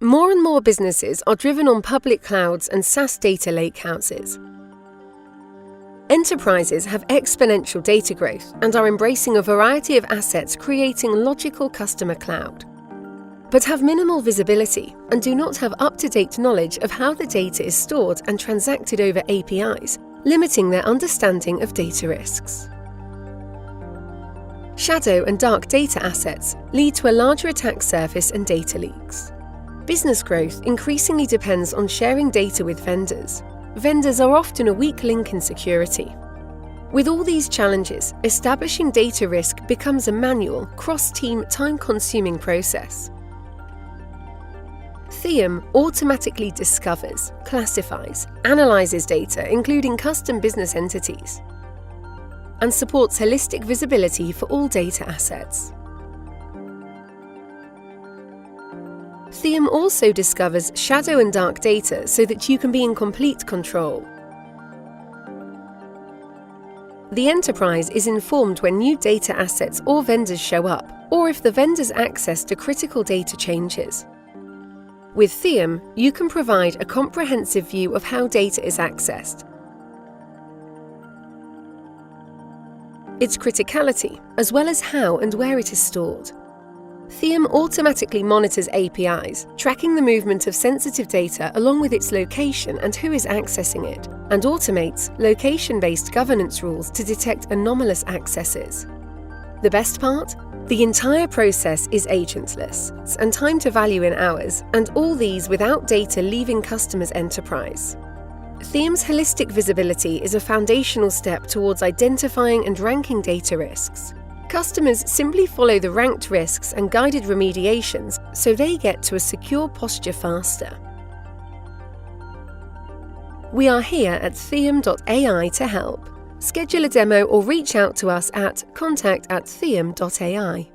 More and more businesses are driven on public clouds and SaaS data lakehouses. Enterprises have exponential data growth and are embracing a variety of assets, creating logical customer cloud, but have minimal visibility and do not have up-to-date knowledge of how the data is stored and transacted over APIs, limiting their understanding of data risks. Shadow and dark data assets lead to a larger attack surface and data leaks. Business growth increasingly depends on sharing data with vendors. Vendors are often a weak link in security. With all these challenges, establishing data risk becomes a manual, cross-team, time-consuming process. Theom automatically discovers, classifies, analyzes data, including custom business entities, and supports holistic visibility for all data assets. Theom also discovers shadow and dark data so that you can be in complete control. The enterprise is informed when new data assets or vendors show up, or if the vendor's access to critical data changes. With Theom, you can provide a comprehensive view of how data is accessed, its criticality, as well as how and where it is stored. Theom automatically monitors APIs, tracking the movement of sensitive data along with its location and who is accessing it, and automates location-based governance rules to detect anomalous accesses. The best part? The entire process is agentless and time to value in hours, and all these without data leaving customers' enterprise. Theom's holistic visibility is a foundational step towards identifying and ranking data risks. Customers simply follow the ranked risks and guided remediations so they get to a secure posture faster. We are here at theom.ai to help. Schedule a demo or reach out to us at contact@theom.ai.